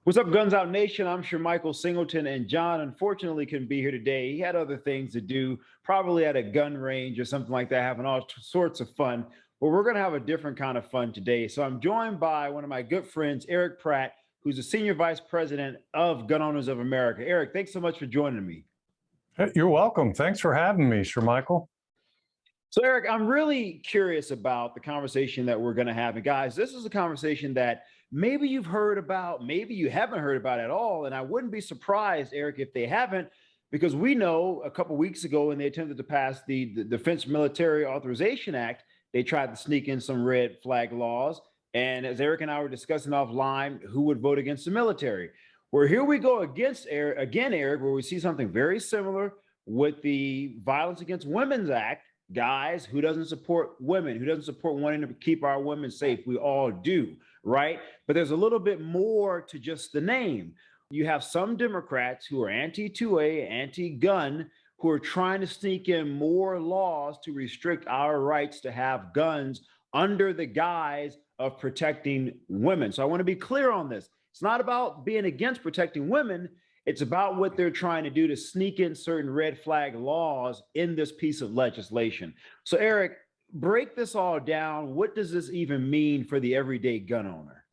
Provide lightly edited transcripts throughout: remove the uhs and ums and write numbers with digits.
What's up, Guns Out Nation? I'm sure Michael Singleton, and John unfortunately couldn't be here today. He had other things to do, probably at a gun range or something like that, having all sorts of fun. But we're going to have a different kind of fun today. So I'm joined by one of my good friends, Erich Pratt, who's the Senior Vice President of Gun Owners of America. Erich, thanks so much for joining me. You're welcome. Thanks for having me, Sir Michael. So, Erich, I'm really curious about the conversation that we're going to have. And guys, this is a conversation that maybe you've heard about, maybe you haven't heard about at all. And I wouldn't be surprised, Erich, if they haven't, because we know a couple of weeks ago when they attempted to pass the Defense Military Authorization Act, they tried to sneak in some red flag laws. And as Erich and I were discussing offline, who would vote against the military? Well, here we go against Erich, where we see something very similar with the Violence Against Women's Act. Guys, who doesn't support women? Who doesn't support wanting to keep our women safe? We all do, right? But there's a little bit more to just the name. You have some Democrats who are anti-2A, anti-gun, who are trying to sneak in more laws to restrict our rights to have guns under the guise of protecting women. So I want to be clear on this. It's not about being against protecting women. It's about what they're trying to do to sneak in certain red flag laws in this piece of legislation. So, Erich, break this all down. What does this even mean for the everyday gun owner?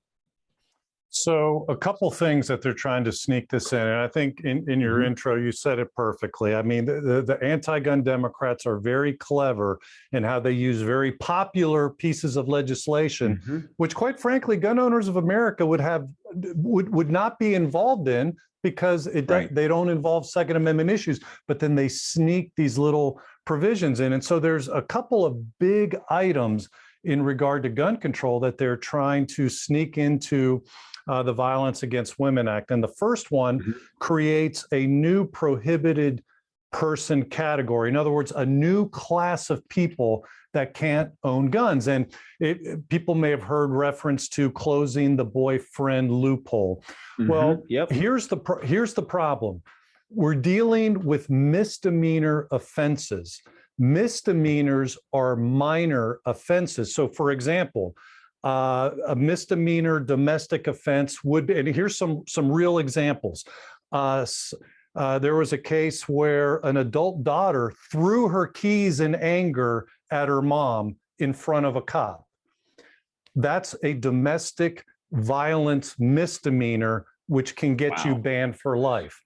So a couple things that they're trying to sneak this in. And I think in your intro, you said it perfectly. I mean, the anti-gun Democrats are very clever in how they use very popular pieces of legislation, which quite frankly, gun owners of America would not be involved in, because they don't involve Second Amendment issues, but then they sneak these little provisions in. And so there's a couple of big items in regard to gun control that they're trying to sneak into the Violence Against Women Act. And the first one creates a new prohibited person category. In other words, a new class of people that can't own guns. And people may have heard reference to closing the boyfriend loophole. Well, here's the problem. We're dealing with misdemeanor offenses. Misdemeanors are minor offenses. So for example, a misdemeanor domestic offense would be, and here's some real examples. There was a case where an adult daughter threw her keys in anger at her mom in front of a cop. That's a domestic violence misdemeanor, which can get you banned for life.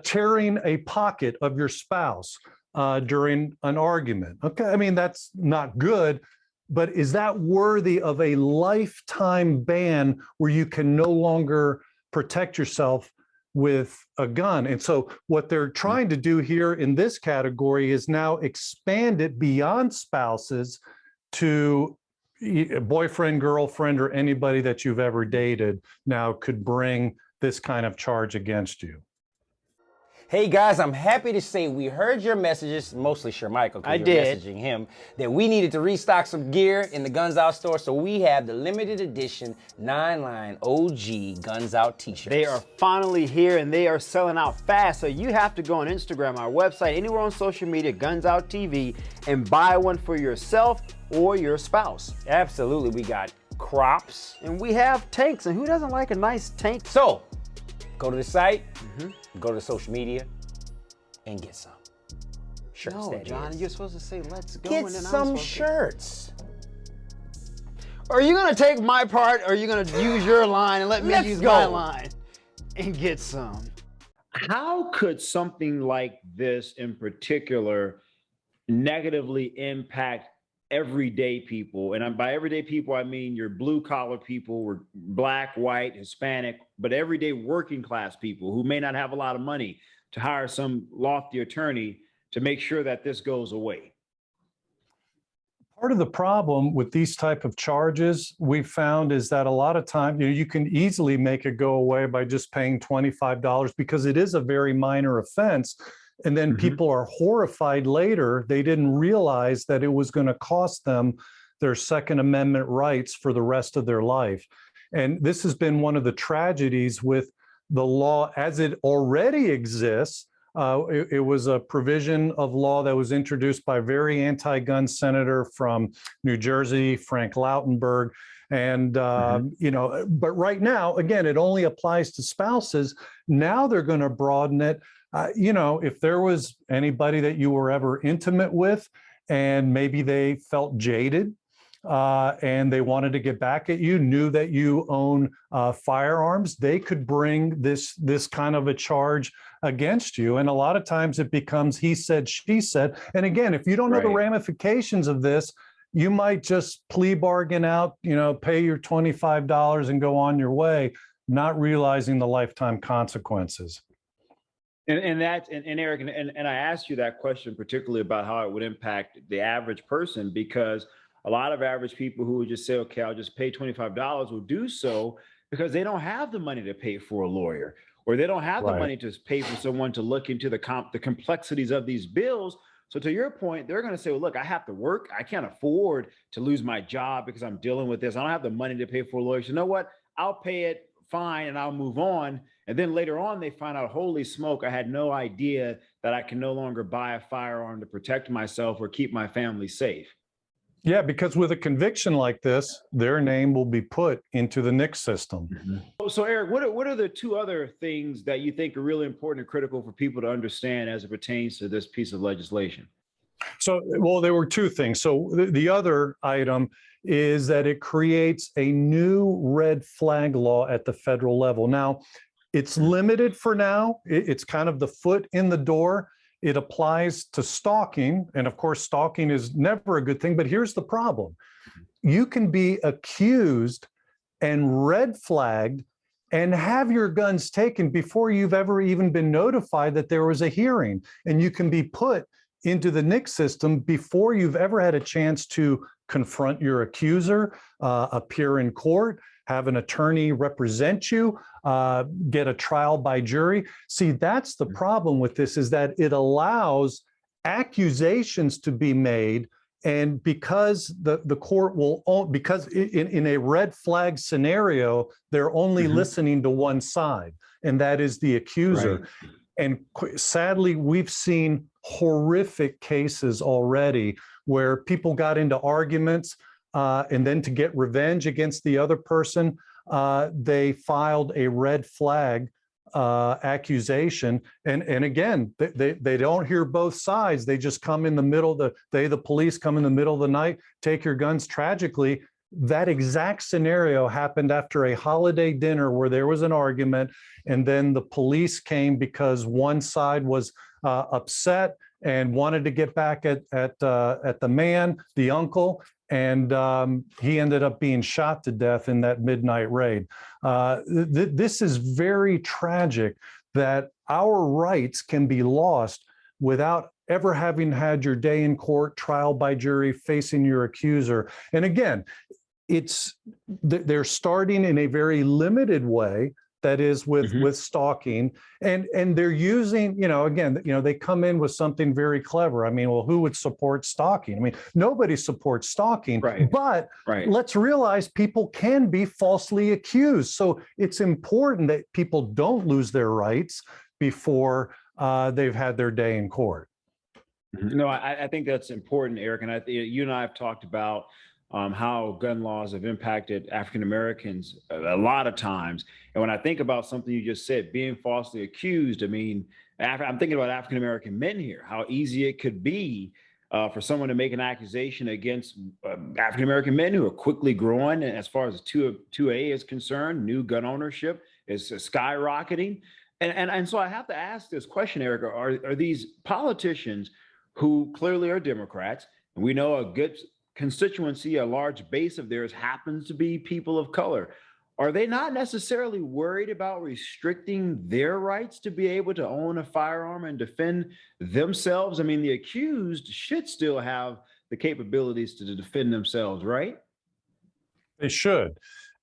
Tearing a pocket of your spouse during an argument. Okay, I mean, that's not good, but is that worthy of a lifetime ban where you can no longer protect yourself with a gun? And so what they're trying to do here in this category is now expand it beyond spouses to boyfriend, girlfriend, or anybody that you've ever dated now could bring this kind of charge against you. Hey guys, I'm happy to say we heard your messages, mostly Sir Michael, because you're messaging him, that we needed to restock some gear in the Guns Out store, so we have the limited edition 9-line OG Guns Out t-shirts. They are finally here and they are selling out fast, so you have to go on Instagram, our website, anywhere on social media, Guns Out TV, and buy one for yourself or your spouse. Absolutely, we got crops. And we have tanks, and who doesn't like a nice tank? So, go to the site, go to the social media, and get some shirts. No, John, you're supposed to say, let's go. Get some shirts. Are you going to take my part, or are you going to use your line and let me use my line and get some? How could something like this in particular negatively impact everyday people? And by everyday people, I mean your blue collar people, or black, white, Hispanic, but everyday working class people who may not have a lot of money to hire some lofty attorney to make sure that this goes away. Part of the problem with these type of charges we've found is that a lot of time, you can easily make it go away by just paying $25 because it is a very minor offense. And then people are horrified later. They didn't realize that it was going to cost them their Second Amendment rights for the rest of their life. And this has been one of the tragedies with the law as it already exists. It was a provision of law that was introduced by a very anti-gun senator from New Jersey, Frank Lautenberg. And, but right now, again, it only applies to spouses. Now they're going to broaden it. If there was anybody that you were ever intimate with and maybe they felt jaded and they wanted to get back at you, knew that you own firearms, they could bring this kind of a charge against you. And a lot of times it becomes he said, she said. And again, if you don't know the ramifications of this, you might just plea bargain out, pay your $25 and go on your way, not realizing the lifetime consequences. And Eric, and I asked you that question particularly about how it would impact the average person, because a lot of average people who would just say, okay, I'll just pay $25 will do so because they don't have the money to pay for a lawyer, or they don't have the money to pay for someone to look into the complexities of these bills. So to your point, they're going to say, well, look, I have to work. I can't afford to lose my job because I'm dealing with this. I don't have the money to pay for a lawyer. So you know what? I'll pay it fine and I'll move on. And then later on, they find out, holy smoke, I had no idea that I can no longer buy a firearm to protect myself or keep my family safe. Yeah, because with a conviction like this, their name will be put into the NICS system. So Eric, what are the two other things that you think are really important and critical for people to understand as it pertains to this piece of legislation? So, well, there were two things. So the other item is that it creates a new red flag law at the federal level. Now, it's limited for now. It's kind of the foot in the door. It applies to stalking. And of course, stalking is never a good thing. But here's the problem. You can be accused and red flagged and have your guns taken before you've ever even been notified that there was a hearing. And you can be put into the NICS system before you've ever had a chance to confront your accuser, appear in court, have an attorney represent you, get a trial by jury. See, that's the problem with this, is that it allows accusations to be made. And because the court will, because in a red flag scenario, they're only listening to one side, and that is the accuser. And sadly, we've seen horrific cases already where people got into arguments and then to get revenge against the other person, they filed a red flag accusation. And again, they don't hear both sides. They just come in the middle. The police come in the middle of the night, take your guns. Tragically, that exact scenario happened after a holiday dinner where there was an argument, and then the police came because one side was upset and wanted to get back at the man, the uncle, and he ended up being shot to death in that midnight raid. This is very tragic that our rights can be lost without ever having had your day in court, trial by jury, facing your accuser. And again, they're starting in a very limited way, that is with stalking, and they're using, again, they come in with something very clever. I mean, well, who would support stalking? I mean, nobody supports stalking, but let's realize people can be falsely accused. So it's important that people don't lose their rights before they've had their day in court. No, I think that's important, Eric. And you and I have talked about how gun laws have impacted African Americans a lot of times. And when I think about something you just said, being falsely accused, I mean, I'm thinking about African American men here, how easy it could be for someone to make an accusation against African American men who are quickly growing. And as far as 2A is concerned, new gun ownership is skyrocketing. And so I have to ask this question, Eric, are these politicians who clearly are Democrats, and we know a good constituency, a large base of theirs happens to be people of color, are they not necessarily worried about restricting their rights to be able to own a firearm and defend themselves? I mean, the accused should still have the capabilities to defend themselves, right? They should.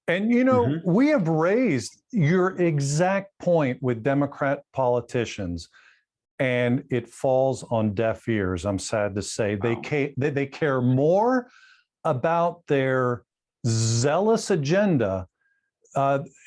And, we have raised your exact point with Democrat politicians, and it falls on deaf ears, I'm sad to say. They care more about their zealous agenda,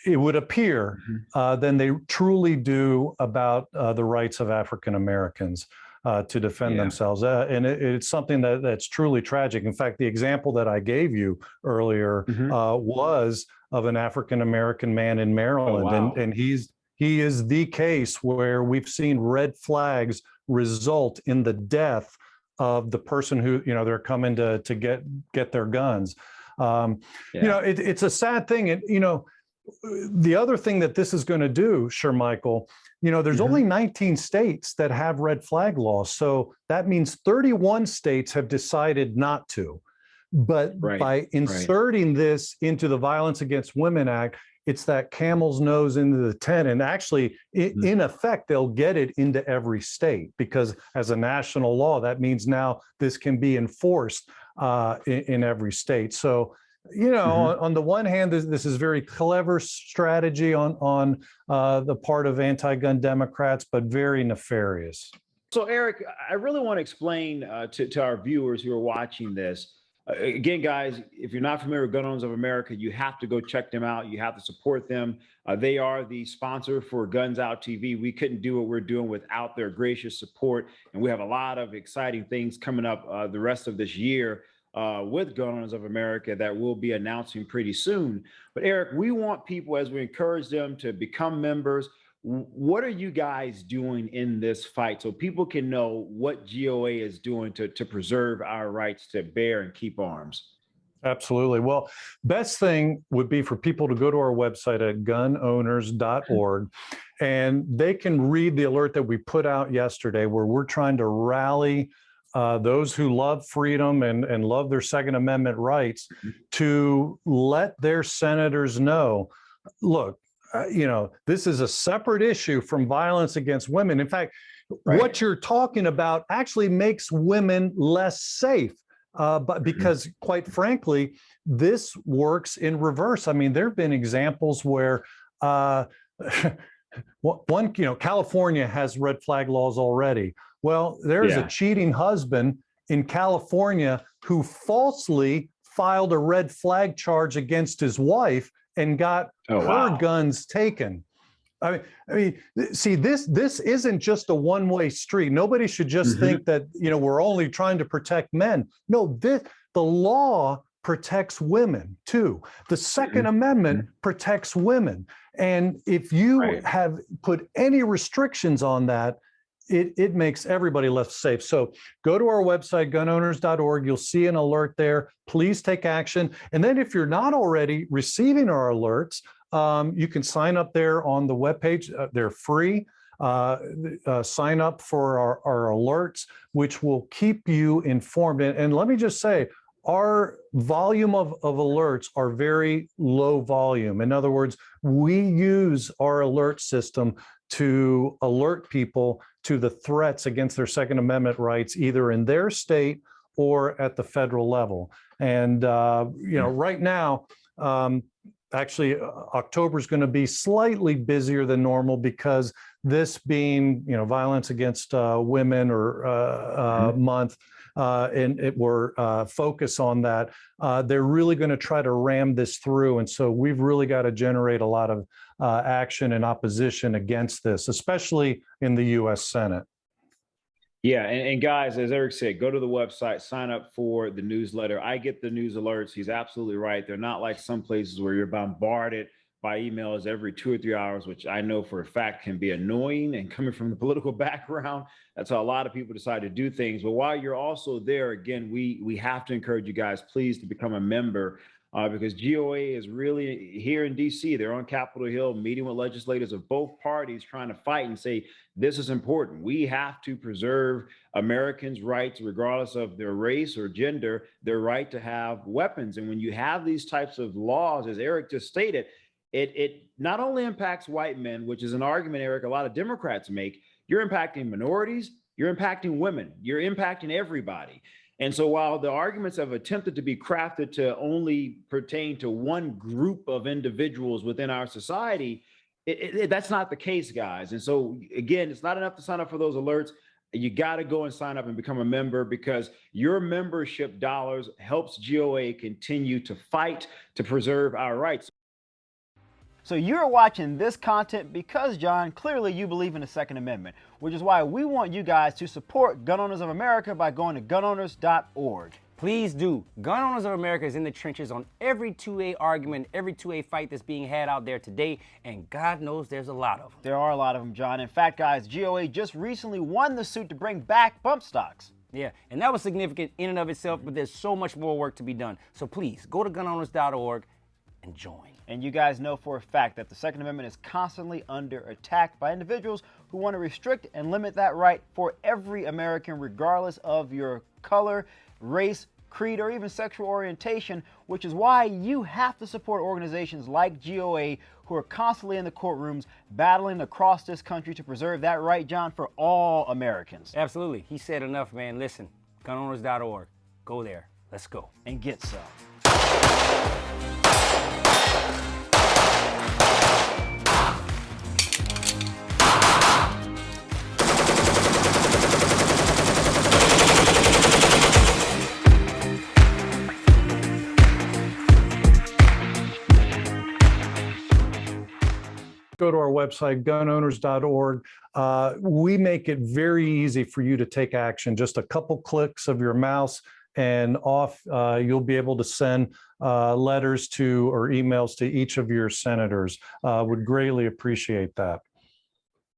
it would appear, than they truly do about the rights of African Americans. to defend Yeah. themselves. And it's something that's truly tragic. In fact, the example that I gave you earlier was of an African-American man in Maryland. Oh, wow. And he is the case where we've seen red flags result in the death of the person who, they're coming to get their guns. It's a sad thing. And, the other thing that this is going to do, Michael, there's only 19 states that have red flag laws. So that means 31 states have decided not to. But by inserting this into the Violence Against Women Act, it's that camel's nose into the tent. And actually, in effect, they'll get it into every state, because as a national law, that means now this can be enforced in every state. So, on the one hand, this is very clever strategy on the part of anti-gun Democrats, but very nefarious. So, Erich, I really want to explain to our viewers who are watching this. Again, guys, if you're not familiar with Gun Owners of America, you have to go check them out. You have to support them. They are the sponsor for Guns Out TV. We couldn't do what we're doing without their gracious support. And we have a lot of exciting things coming up the rest of this year with Gun Owners of America that we'll be announcing pretty soon. But Erich, we want people, as we encourage them to become members, what are you guys doing in this fight so people can know what GOA is doing to preserve our rights to bear and keep arms? Absolutely. Well, best thing would be for people to go to our website at gunowners.org, and they can read the alert that we put out yesterday, where we're trying to rally those who love freedom and love their Second Amendment rights to let their senators know, look, this is a separate issue from violence against women. In fact, what you're talking about actually makes women less safe. But because, quite frankly, this works in reverse. I mean, there have been examples where California has red flag laws already. Well, there's a cheating husband in California who falsely filed a red flag charge against his wife and got her guns taken. I mean, see, this isn't just a one-way street. Nobody should just think that, we're only trying to protect men. No, the law protects women too. The Second Amendment protects women. And if you have put any restrictions on that, it makes everybody less safe. So go to our website, gunowners.org. You'll see an alert there. Please take action. And then if you're not already receiving our alerts, you can sign up there on the webpage. They're free. Sign up for our alerts, which will keep you informed. And let me just say, our volume of alerts are very low volume. In other words, we use our alert system to alert people to the threats against their Second Amendment rights, either in their state or at the federal level. And, right now, actually, October is going to be slightly busier than normal, because this being, Violence Against Women or month, and we're focused on that. They're really going to try to ram this through. And so we've really got to generate a lot of action and opposition against this, especially in the U.S. Senate. Yeah, and guys, as Erich said, go to the website, sign up for the newsletter. I get the news alerts. He's absolutely right. They're not like some places where you're bombarded by emails every 2 or 3 hours, which I know for a fact can be annoying. And coming from the political background, that's how a lot of people decide to do things. But while you're also there, again, we have to encourage you guys, please, to become a member. Because GOA is really here in DC. They're on Capitol Hill meeting with legislators of both parties, trying to fight and say, this is important. We have to preserve Americans' rights, regardless of their race or gender, their right to have weapons. And when you have these types of laws, as Erich just stated, it not only impacts white men, which is an argument, Erich, a lot of Democrats make. You're impacting minorities, you're impacting women, you're impacting everybody. And so while the arguments have attempted to be crafted to only pertain to one group of individuals within our society, that's not the case, guys. And so, again, it's not enough to sign up for those alerts. You got to go and sign up and become a member, because your membership dollars helps GOA continue to fight to preserve our rights. So you're watching this content because, John, clearly you believe in the Second Amendment, which is why we want you guys to support Gun Owners of America by going to gunowners.org. Please do. Gun Owners of America is in the trenches on every 2A argument, every 2A fight that's being had out there today, and God knows there's a lot of them. There are a lot of them, John. In fact, guys, GOA just recently won the suit to bring back bump stocks. Yeah, and that was significant in and of itself, but there's so much more work to be done. So please, go to gunowners.org and join. And you guys know for a fact that the Second Amendment is constantly under attack by individuals who want to restrict and limit that right for every American, regardless of your color, race, creed, or even sexual orientation, which is why you have to support organizations like GOA who are constantly in the courtrooms battling across this country to preserve that right, John, for all Americans. Absolutely. He said enough, man. Listen, gunowners.org. Go there. Let's go. And get some. Go to our website, gunowners.org. We make it very easy for you to take action. Just a couple clicks of your mouse and off, you'll be able to send letters to or emails to each of your senators. Would greatly appreciate that.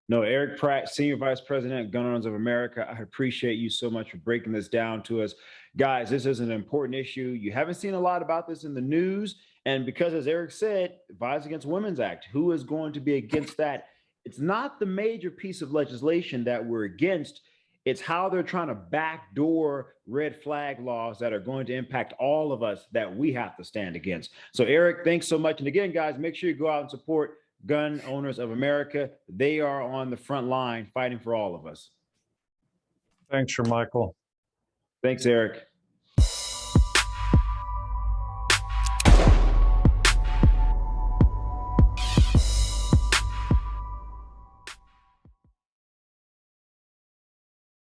No, Erich Pratt, Senior Vice President, Gun Owners of America, I appreciate you so much for breaking this down to us. Guys, this is an important issue. You haven't seen a lot about this in the news. And because, as Eric said, Violence Against Women's Act, who is going to be against that? It's not the major piece of legislation that we're against. It's how they're trying to backdoor red flag laws that are going to impact all of us that we have to stand against. So, Eric, thanks so much. And again, guys, make sure you go out and support Gun Owners of America. They are on the front line fighting for all of us. Thanks, Michael. Thanks, Eric.